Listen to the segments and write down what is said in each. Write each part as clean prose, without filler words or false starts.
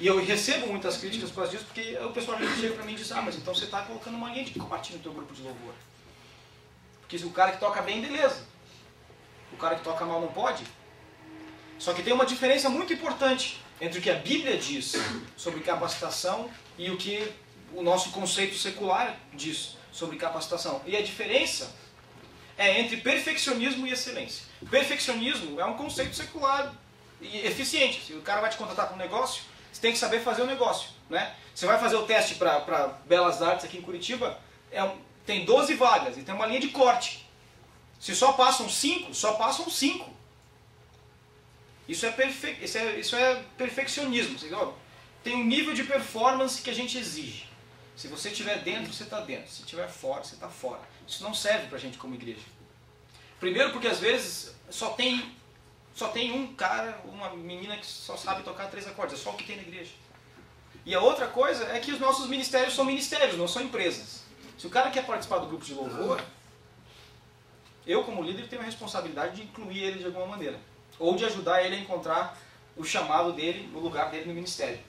E eu recebo muitas críticas por causa disso, porque o pessoal chega pra mim e diz, ah, mas então você está colocando uma linha de corte no teu grupo de louvor. Porque o cara que toca bem, beleza. O cara que toca mal não pode. Só que tem uma diferença muito importante entre o que a Bíblia diz sobre capacitação e o que o nosso conceito secular diz sobre capacitação. E a diferença é entre perfeccionismo e excelência. Perfeccionismo é um conceito secular e eficiente. Se o cara vai te contratar para um negócio, você tem que saber fazer o negócio, né? Você vai fazer o teste para Belas Artes aqui em Curitiba, tem 12 vagas e tem uma linha de corte. Se só passam 5, só passam 5. Isso é perfeccionismo. Tem um nível de performance que a gente exige. Se você estiver dentro, você está dentro. Se estiver fora, você está fora. Isso não serve para a gente como igreja. Primeiro porque às vezes só tem um cara, uma menina que só sabe tocar 3 acordes. É só o que tem na igreja. E a outra coisa é que os nossos ministérios são ministérios, não são empresas. Se o cara quer participar do grupo de louvor, eu como líder tenho a responsabilidade de incluir ele de alguma maneira. Ou de ajudar ele a encontrar o chamado dele, o lugar dele no ministério.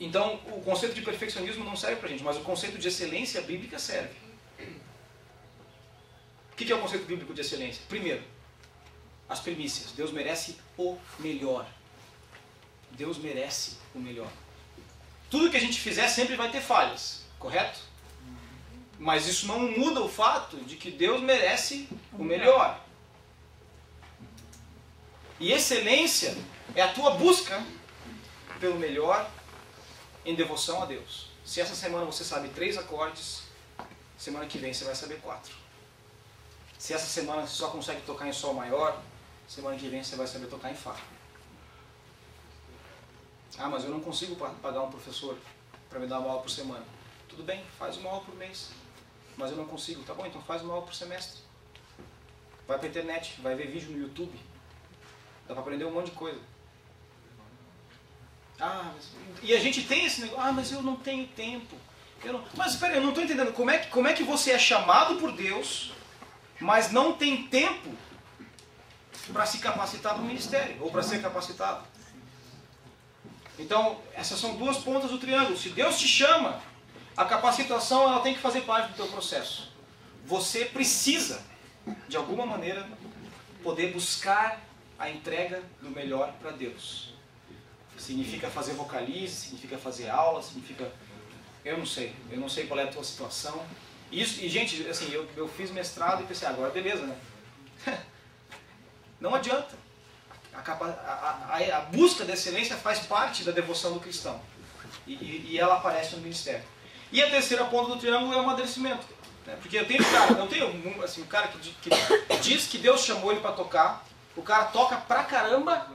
Então, o conceito de perfeccionismo não serve pra gente, mas o conceito de excelência bíblica serve. O que é o conceito bíblico de excelência? Primeiro, as primícias. Deus merece o melhor. Deus merece o melhor. Tudo que a gente fizer sempre vai ter falhas, correto? Mas isso não muda o fato de que Deus merece o melhor. E excelência é a tua busca pelo melhor em devoção a Deus. Se essa semana você sabe 3 acordes, semana que vem você vai saber 4. Se essa semana você só consegue tocar em Sol maior, semana que vem você vai saber tocar em Fá. Ah, mas eu não consigo pagar um professor para me dar uma aula por semana. Tudo bem, faz uma aula por mês. Mas eu não consigo. Tá bom, então faz uma aula por semestre. Vai pra internet, vai ver vídeo no YouTube. Dá pra aprender um monte de coisa. E a gente tem esse negócio, mas eu não tenho tempo. Mas espera aí, eu não estou entendendo. Como é que você é chamado por Deus, mas não tem tempo para se capacitar para o ministério, ou para ser capacitado? Então, essas são 2 pontas do triângulo. Se Deus te chama, a capacitação ela tem que fazer parte do teu processo. Você precisa, de alguma maneira, poder buscar a entrega do melhor para Deus. Significa fazer vocalize, significa fazer aula, significa... Eu não sei qual é a tua situação. E gente, assim, eu fiz mestrado e pensei, agora beleza, né? Não adianta. A busca da excelência faz parte da devoção do cristão. E ela aparece no ministério. E a terceira ponta do triângulo é o amadurecimento. Né? Porque eu tenho um cara que diz que Deus chamou ele para tocar, o cara toca pra caramba,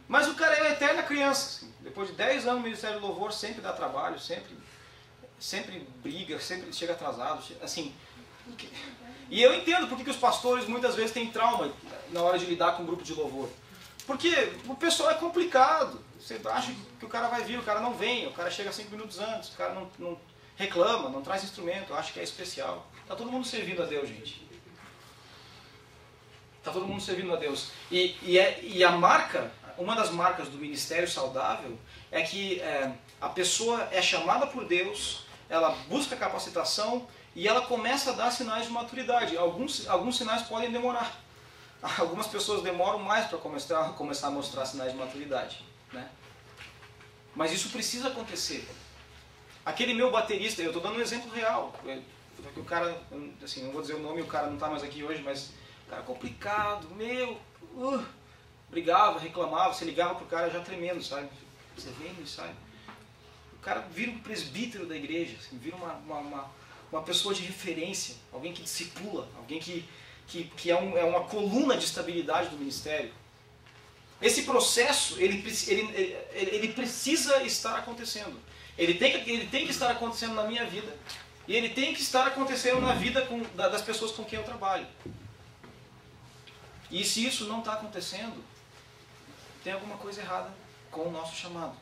mas o cara é uma eterna criança. Assim. Depois de 10 anos no Ministério do Louvor, sempre dá trabalho, sempre briga, sempre chega atrasado. Assim. E eu entendo porque que os pastores muitas vezes têm trauma na hora de lidar com um grupo de louvor. Porque o pessoal é complicado. Você acha que o cara vai vir, o cara não vem, o cara chega 5 minutos antes, o cara não reclama, não traz instrumento, acha que é especial. Está todo mundo servindo a Deus, gente. Está todo mundo servindo a Deus. E a marca, uma das marcas do ministério saudável é que a pessoa é chamada por Deus, ela busca capacitação e ela começa a dar sinais de maturidade. Alguns sinais podem demorar. Algumas pessoas demoram mais para começar a mostrar sinais de maturidade, né? Mas isso precisa acontecer. Aquele meu baterista, eu estou dando um exemplo real. O cara, assim, não vou dizer o nome, o cara não está mais aqui hoje, mas o cara complicado, brigava, reclamava, você ligava pro cara já tremendo, sabe? Você vem e sai. O cara vira um presbítero da igreja, assim, vira uma pessoa de referência, alguém que discipula, alguém que é uma coluna de estabilidade do ministério. Esse processo, ele precisa estar acontecendo. Ele tem que estar acontecendo na minha vida. E ele tem que estar acontecendo na vida das pessoas com quem eu trabalho. E se isso não está acontecendo, tem alguma coisa errada com o nosso chamado.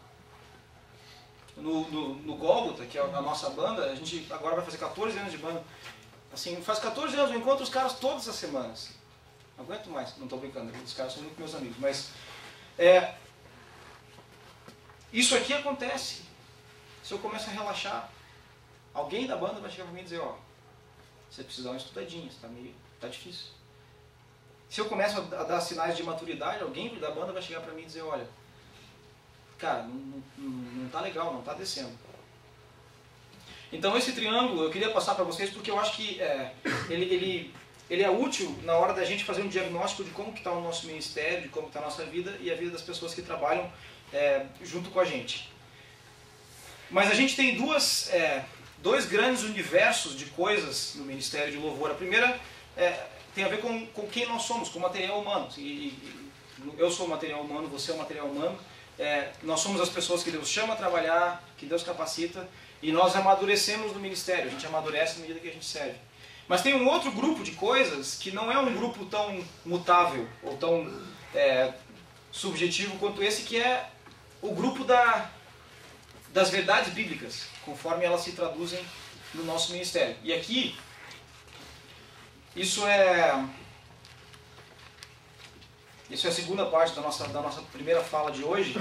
No Gólgota, que é a nossa banda, a gente agora vai fazer 14 anos de banda. Assim, faz 14 anos, eu encontro os caras todas as semanas. Não aguento mais, não estou brincando, os caras são muito meus amigos. Mas Isso aqui acontece. Se eu começo a relaxar, alguém da banda vai chegar para mim e dizer, ó, você precisa dar uma estudadinha, tá difícil. Se eu começo a dar sinais de maturidade, alguém da banda vai chegar para mim e dizer, olha, cara, não tá legal, não tá descendo. Então esse triângulo eu queria passar para vocês porque eu acho que ele é útil na hora da gente fazer um diagnóstico de como que está o nosso ministério, de como está a nossa vida e a vida das pessoas que trabalham junto com a gente. Mas a gente tem dois grandes universos de coisas no Ministério de Louvor. A primeira tem a ver com quem nós somos, com o material humano. Eu sou o material humano, você é o material humano. Nós somos as pessoas que Deus chama a trabalhar, que Deus capacita, e nós amadurecemos no ministério. A gente amadurece na medida que a gente serve. Mas tem um outro grupo de coisas que não é um grupo tão mutável ou tão subjetivo quanto esse, que é o grupo das verdades bíblicas, conforme elas se traduzem no nosso ministério. E aqui, isso é a segunda parte da nossa primeira fala de hoje.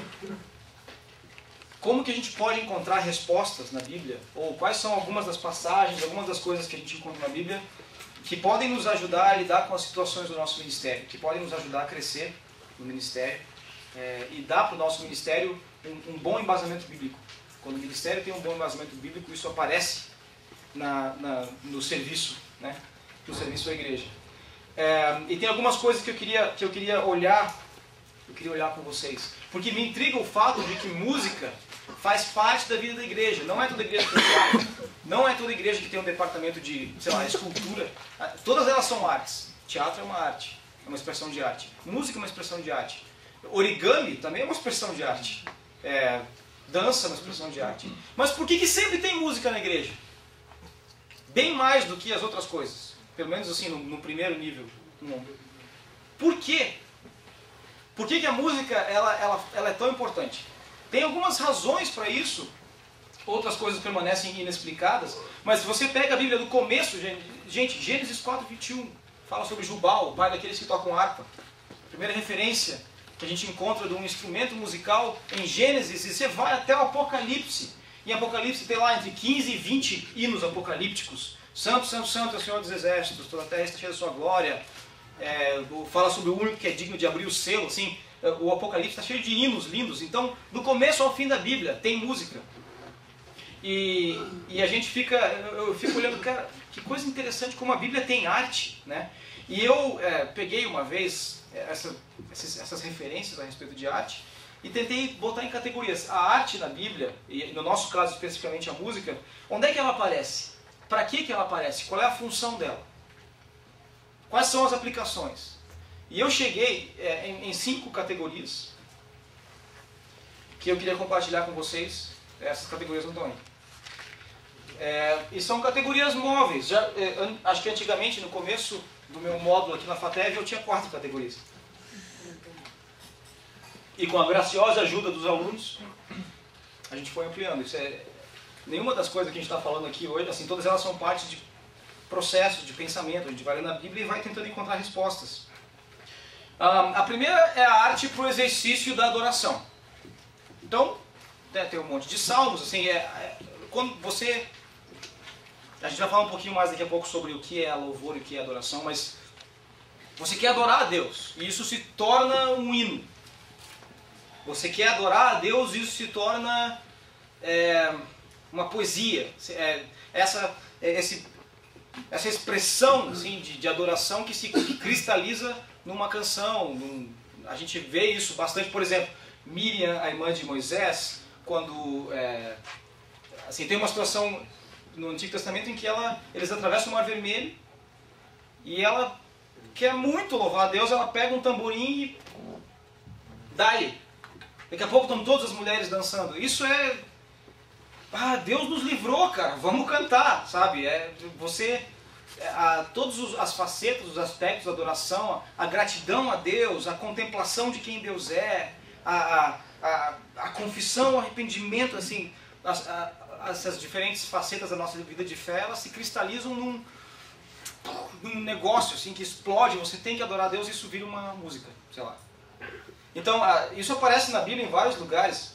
Como que a gente pode encontrar respostas na Bíblia? Ou quais são algumas das passagens, algumas das coisas que a gente encontra na Bíblia que podem nos ajudar a lidar com as situações do nosso ministério, que podem nos ajudar a crescer no ministério e dar para o nosso ministério um bom embasamento bíblico. Quando o ministério tem um bom embasamento bíblico, isso aparece no serviço, né? No serviço à igreja. E tem algumas coisas que eu queria olhar com vocês. Porque me intriga o fato de que música faz parte da vida da igreja. Não é toda igreja que tem teatro. Não é toda igreja que tem um departamento de, sei lá, escultura. Todas elas são artes. Teatro é uma arte, é uma expressão de arte. Música é uma expressão de arte. Origami também é uma expressão de arte. Dança é uma expressão de arte. Mas por que sempre tem música na igreja? Bem mais do que as outras coisas. Pelo menos assim, no primeiro nível. Por quê? Por que a música ela é tão importante? Tem algumas razões para isso. Outras coisas permanecem inexplicadas. Mas se você pega a Bíblia do começo, gente, Gênesis 4:21 fala sobre Jubal, o pai daqueles que tocam harpa. A primeira referência que a gente encontra de um instrumento musical em Gênesis, e você vai até o Apocalipse. Em Apocalipse tem lá entre 15 e 20 hinos apocalípticos. Santo, Santo, Santo é o Senhor dos Exércitos, toda a terra está cheia da sua glória. Fala sobre o único que é digno de abrir o selo, assim. O Apocalipse está cheio de hinos lindos. Então, do começo ao fim da Bíblia, tem música. E a gente eu fico olhando, cara, que coisa interessante como a Bíblia tem arte, né? E eu peguei uma vez essas referências a respeito de arte e tentei botar em categorias. A arte na Bíblia, e no nosso caso especificamente a música, onde é que ela aparece? Para que ela aparece? Qual é a função dela? Quais são as aplicações? E eu cheguei em 5 categorias que eu queria compartilhar com vocês. Essas categorias não estão aí. E são categorias móveis. Acho que antigamente, no começo do meu módulo aqui na FATEV, eu tinha 4 categorias. E com a graciosa ajuda dos alunos, a gente foi ampliando. Nenhuma das coisas que a gente está falando aqui hoje, assim, todas elas são parte de processos de pensamento. A gente vai lendo a Bíblia e vai tentando encontrar respostas. A primeira é a arte para o exercício da adoração. Então, tem um monte de salmos, assim, quando você... A gente vai falar um pouquinho mais daqui a pouco sobre o que é louvor e o que é adoração, mas você quer adorar a Deus, e isso se torna um hino. Você quer adorar a Deus, e isso se torna uma poesia. Essa expressão assim, de adoração que cristaliza numa canção. A gente vê isso bastante, por exemplo, Miriam, a irmã de Moisés, quando assim, tem uma situação no Antigo Testamento em que eles atravessam o Mar Vermelho e ela quer muito louvar a Deus, ela pega um tamborim e dá-lhe. Daqui a pouco estão todas as mulheres dançando. Isso Deus nos livrou, cara, vamos cantar, sabe? Todas as facetas, os aspectos da adoração, a gratidão a Deus, a contemplação de quem Deus é, a confissão, o arrependimento, assim, essas diferentes facetas da nossa vida de fé, elas se cristalizam num negócio assim, que explode. Você tem que adorar a Deus e isso vira uma música, sei lá. Então, isso aparece na Bíblia em vários lugares.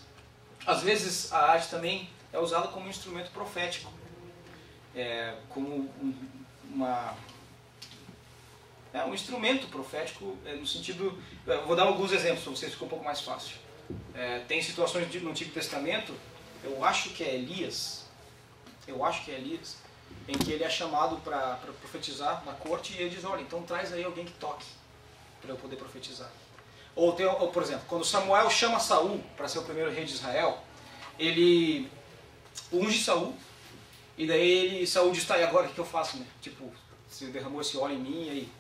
Às vezes a arte também é usada como um instrumento profético, como um instrumento profético no sentido... Eu vou dar alguns exemplos para vocês, ficar um pouco mais fácil. Tem situações no Antigo Testamento, eu acho que é Elias, em que ele é chamado para profetizar na corte e ele diz, olha, então traz aí alguém que toque para eu poder profetizar. Ou, por exemplo, quando Samuel chama Saul para ser o primeiro rei de Israel, ele unge Saul, e daí Saul diz, tá, e agora o que eu faço, né? Tipo, você derramou esse óleo em mim, e aí?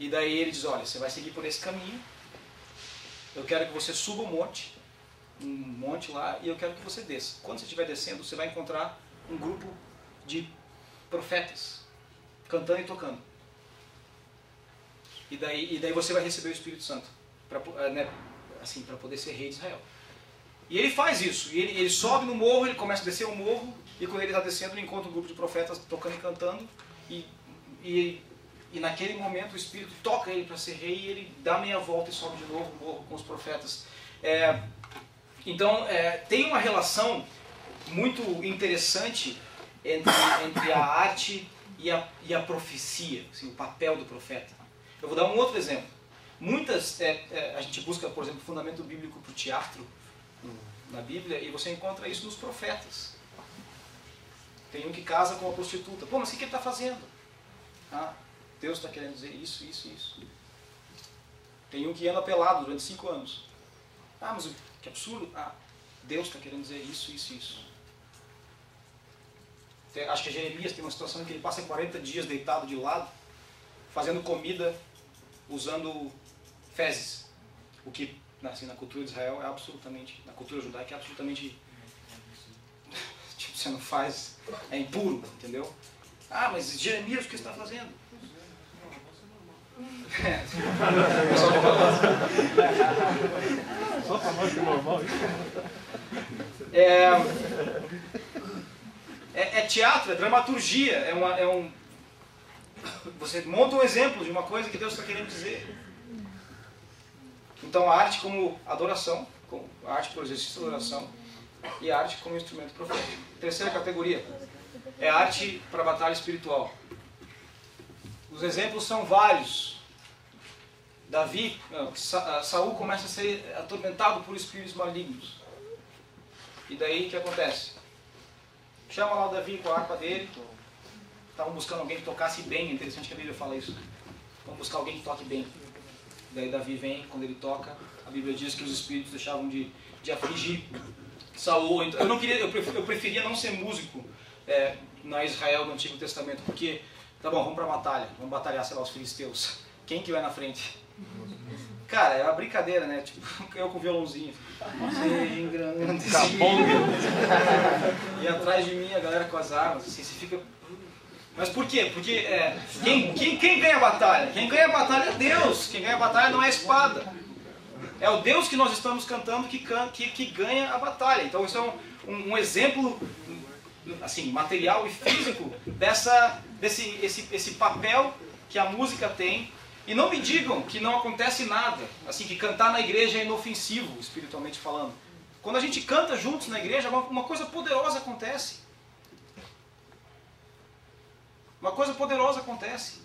E daí ele diz, olha, você vai seguir por esse caminho, eu quero que você suba um monte lá, e eu quero que você desça. Quando você estiver descendo, você vai encontrar um grupo de profetas, cantando e tocando. E daí você vai receber o Espírito Santo, para poder ser rei de Israel. E ele faz isso, e ele sobe no morro, ele começa a descer o morro, e quando ele está descendo, ele encontra um grupo de profetas tocando e cantando, e naquele momento o Espírito toca ele para ser rei, e ele dá meia volta e sobe de novo no morro com os profetas. Então, tem uma relação muito interessante entre a arte e a profecia, assim, o papel do profeta. Eu vou dar um outro exemplo. A gente busca, por exemplo, fundamento bíblico para o teatro na Bíblia, e você encontra isso nos profetas. Tem um que casa com uma prostituta. Pô, mas o que ele está fazendo? Deus está querendo dizer isso, isso, isso. Tem um que anda pelado durante 5 anos. Mas que absurdo. Deus está querendo dizer isso, isso, isso. Acho que Jeremias tem uma situação em que ele passa 40 dias deitado de lado, fazendo comida, usando fezes. O que, assim, na cultura de Israel é absolutamente, na cultura judaica é absolutamente, tipo, você não faz, é impuro, entendeu? Mas Jeremias, o que você está fazendo? Só para nós que é normal isso. É teatro, é dramaturgia, você monta um exemplo de uma coisa que Deus está querendo dizer. Então a arte como adoração, a arte por exercício de adoração, e a arte como instrumento profético. Terceira categoria é a arte para a batalha espiritual. Os exemplos são vários. Saul começa a ser atormentado por espíritos malignos. E daí o que acontece? Chama lá o Davi com a harpa dele. Estavam buscando alguém que tocasse bem. É interessante que a Bíblia fala isso. Vamos buscar alguém que toque bem. Daí Davi vem, quando ele toca, a Bíblia diz que os espíritos deixavam de afligir Saul. Eu preferia não ser músico na Israel do Antigo Testamento, porque, tá bom, vamos pra batalha, vamos batalhar, sei lá, os filisteus. Quem que vai na frente? Cara, é uma brincadeira, né? Tipo, eu com o violãozinho. E atrás de mim a galera com as armas, assim, você fica... Mas por quê? Porque quem ganha a batalha? Quem ganha a batalha é Deus. Quem ganha a batalha não é a espada. É o Deus que nós estamos cantando que ganha a batalha. Então isso é um exemplo assim, material e físico desse papel que a música tem. E não me digam que não acontece nada, assim, que cantar na igreja é inofensivo, espiritualmente falando. Quando a gente canta juntos na igreja, uma coisa poderosa acontece. Uma coisa poderosa acontece.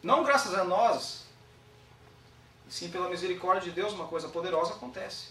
Não graças a nós, sim pela misericórdia de Deus, uma coisa poderosa acontece.